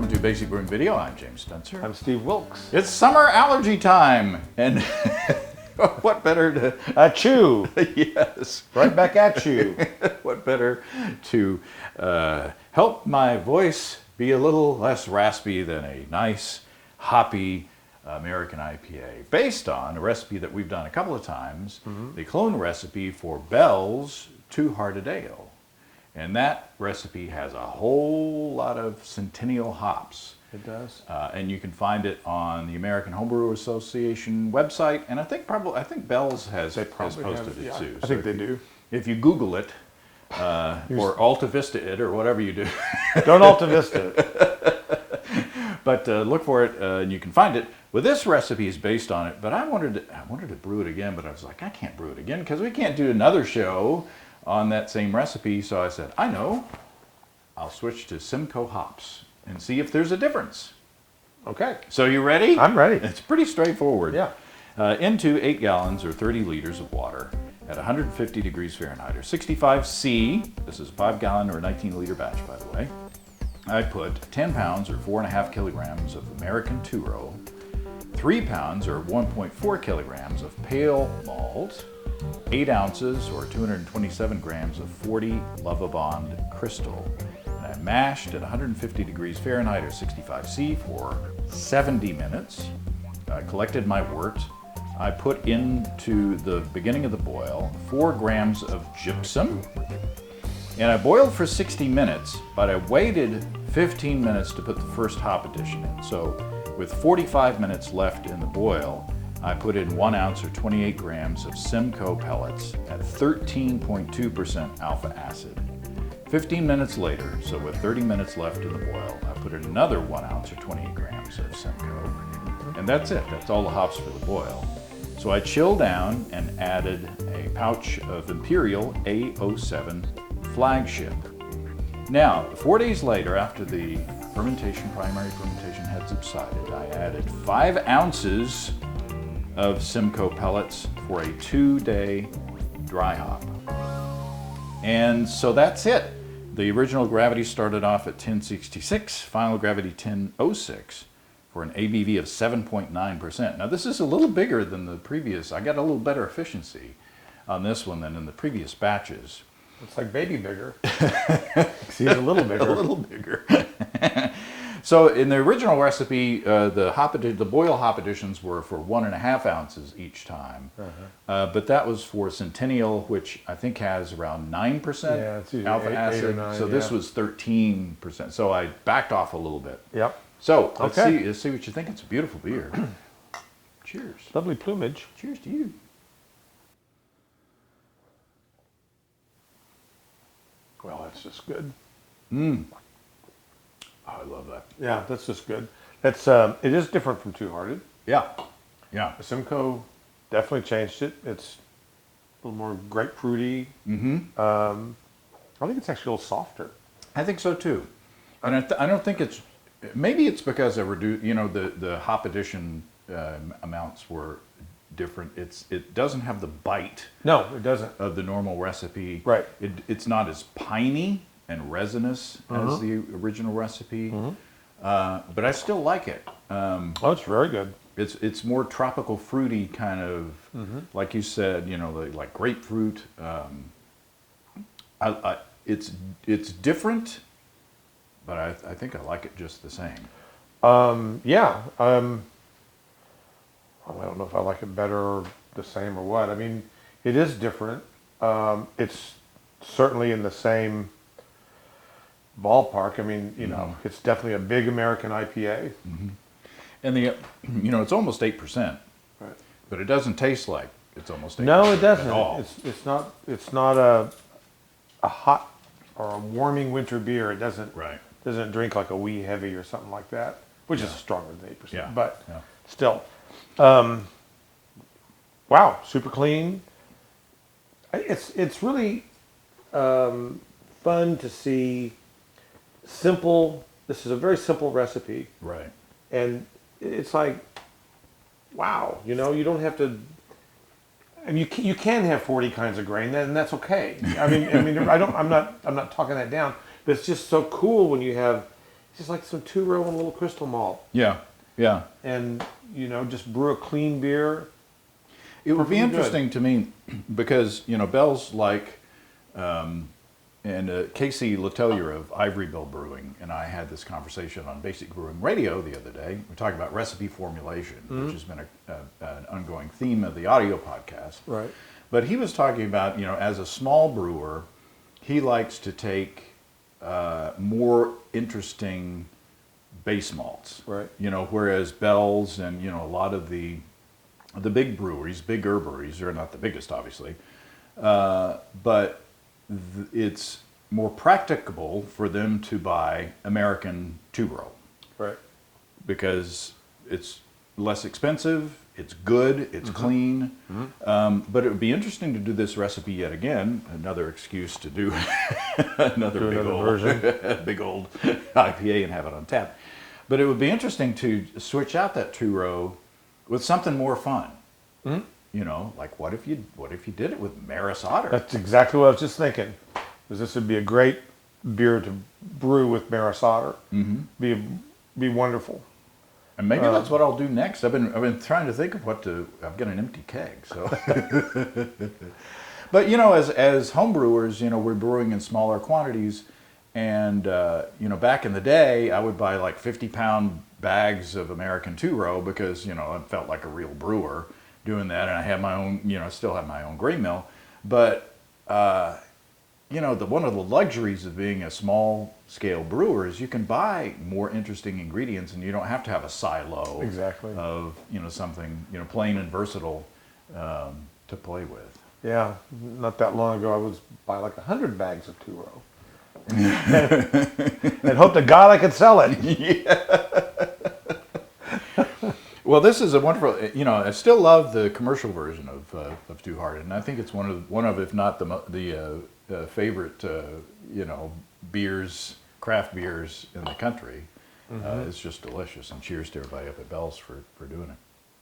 welcome to Basic Brewing Video. I'm James Spencer. I'm Steve Wilkes. It's summer allergy time, and what better to... Achoo! Yes. Right back at you. What better to help my voice be a little less raspy than a nice, hoppy American IPA, based on a recipe that we've done a couple of times, the clone recipe for Bell's Two-Hearted Ale. And that recipe has a whole lot of Centennial hops. It does. And you can find it on the American Homebrew Association website, and I think Bell's has posted it too. I think they do. If you Google it, or Alta Vista it, or whatever you do. Don't Alta Vista it. But look for it, and you can find it. Well, this recipe is based on it, but I wanted to brew it again, but I was like, I can't brew it again because we can't do another show on that same recipe. So I said, I know, I'll switch to Simcoe hops and see if there's a difference. Okay. So you ready? I'm ready. It's pretty straightforward. Yeah. Into 8 gallons or 30 liters of water at 150 degrees Fahrenheit or 65 C. This is a 5 gallon or a 19 liter batch, by the way. I put 10 pounds or 4.5 kilograms of American Two-Row, 3 pounds or 1.4 kilograms of pale malt, 8 ounces or 227 grams of 40 Lovibond Crystal. And I mashed at 150 degrees Fahrenheit or 65 C for 70 minutes. I collected my wort. I put into the beginning of the boil 4 grams of gypsum. And I boiled for 60 minutes, but I waited 15 minutes to put the first hop addition in. So with 45 minutes left in the boil, I put in 1 ounce or 28 grams of Simcoe pellets at 13.2% alpha acid. 15 minutes later, so with 30 minutes left in the boil, I put in another 1 ounce or 28 grams of Simcoe. And that's it. That's all the hops for the boil. So I chilled down and added a pouch of Imperial A07 Flagship. Now, 4 days later, after the primary fermentation had subsided, I added 5 ounces of Simcoe pellets for a 2-day dry hop. And so that's it. The original gravity started off at 1066, final gravity 1006 for an ABV of 7.9%. Now this is a little bigger than the previous. I got a little better efficiency on this one than in the previous batches. It's like baby bigger. He's a little bigger. A little bigger. So in the original recipe, the boil hop additions were for 1.5 ounces each time. But that was for Centennial, which I think has around 9% alpha acid. 8 or 9, so this was 13%. So I backed off a little bit. Yep. So let's see what you think. It's a beautiful beer. Cheers. Lovely plumage. Cheers to you. Well, that's just good. Oh, I love that. Yeah, that's just good. That's it is different from Two-Hearted. Yeah. Yeah. The Simcoe definitely changed it. It's a little more grapefruity. I think it's actually a little softer. I think so too. And I don't think it's, maybe it's because I reduced, the hop addition amounts were different. It doesn't have the bite. No, it doesn't. Of the normal recipe. Right. It's not as piney and resinous as the original recipe, but I still like it. It's very good. It's more tropical, fruity kind of, like you said, like grapefruit. It's different, but I think I like it just the same. I don't know if I like it better or the same or what. I mean, it is different. It's certainly in the same ballpark. I mean, it's definitely a big American IPA. And it's almost 8%. Right. But it doesn't taste like it's almost 8%. No, it doesn't. At all. It's not a hot or a warming winter beer. It doesn't drink like a wee heavy or something like that, which is stronger than 8%. Yeah. But still, wow, super clean. It's really fun to see. Simple. This is a very simple recipe. Right. And it's like, wow, you don't have to. And you can have 40 kinds of grain, and that's okay. I'm not talking that down. But it's just so cool when you have just like some two-row and a little crystal malt. Yeah, yeah. And, just brew a clean beer. It would be Perfectly interesting to me because, Bell's like, and Casey Letellier of Ivory Bell Brewing and I had this conversation on Basic Brewing Radio the other day. We talked about recipe formulation, which has been an ongoing theme of the audio podcast. Right. But he was talking about, as a small brewer, he likes to take more interesting base malts. Right. Whereas Bell's and, a lot of the big breweries, bigger breweries, they're not the biggest, obviously, but it's more practicable for them to buy American two-row. Right. Because it's less expensive, it's good, it's clean. But it would be interesting to do this recipe yet again. Another excuse to do another big old IPA and have it on tap. But it would be interesting to switch out that two-row with something more fun. Like what if you did it with Maris Otter? That's exactly what I was just thinking. Because this would be a great beer to brew with Maris Otter. Be wonderful. And maybe that's what I'll do next. I've been trying to think of I've got an empty keg, so. But as home brewers, we're brewing in smaller quantities, and back in the day, I would buy like 50-pound bags of American two-row because I felt like a real brewer doing that, and I have my own, still have my own grain mill. But one of the luxuries of being a small scale brewer is you can buy more interesting ingredients, and you don't have to have a silo of something plain and versatile to play with. Yeah, not that long ago I was buy like 100 bags of two-row. And hope to God I could sell it. Yeah. Well, this is a wonderful. I still love the commercial version of Two Hearted, and I think it's one of if not the favorite craft beers in the country. It's just delicious, and cheers to everybody up at Bell's for doing it.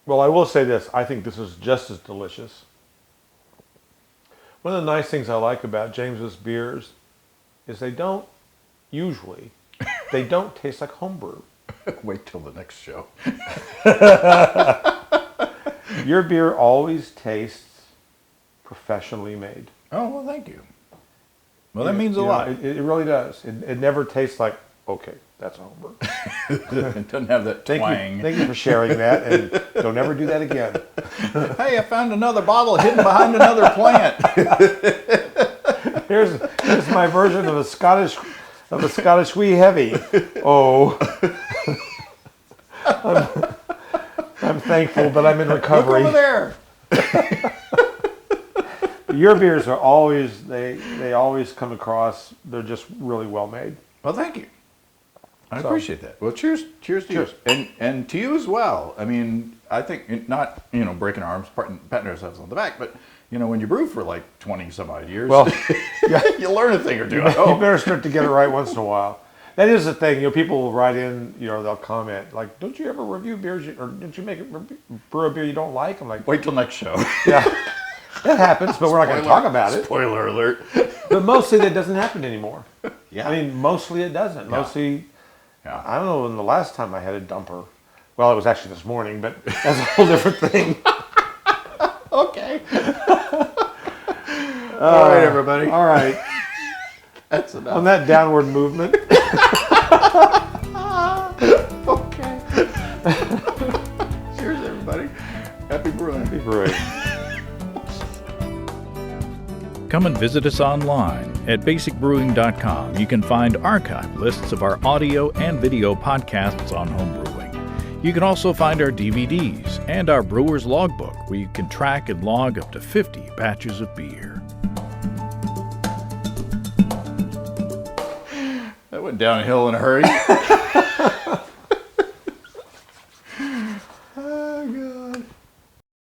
Well, I will say this: I think this is just as delicious. One of the nice things I like about James's beers is they don't taste like homebrew. Wait till the next show. Your beer always tastes professionally made. Oh, well, thank you. Well, that means a lot. It really does. It never tastes like, okay, that's a homebrew. It doesn't have that twang. Thank you for sharing that, and don't ever do that again. Hey, I found another bottle hidden behind another plant. Here's my version of a Scottish wee heavy. Oh. I'm thankful, but I'm in recovery. Look over there. Your beers are always, they always come across, they're just really well made. Well, thank you. I appreciate that. Well, cheers to you. And to you as well. I mean, I think not, breaking our arms, patting ourselves on the back, but, when you brew for like 20 some odd years, well, you learn a thing or two. You better start to get it right once in a while. That is the thing. People will write in, they'll comment, like, don't you ever review beers, or didn't you brew a beer you don't like? I'm like, wait till next show. Yeah, that happens, but we're not going to talk about it. Spoiler alert. But mostly that doesn't happen anymore. Yeah. I mean, mostly it doesn't. Yeah. Mostly, yeah. I don't know when the last time I had a dumper. Well, it was actually this morning, but that's a whole different thing. Okay. All right, everybody. All right. That's enough. On that downward movement. Okay. Cheers, everybody. Happy brewing. Happy brewing. Come and visit us online at basicbrewing.com. You can find archive lists of our audio and video podcasts on homebrewing. You can also find our DVDs and our brewer's logbook, where you can track and log up to 50 batches of beer. That went downhill in a hurry.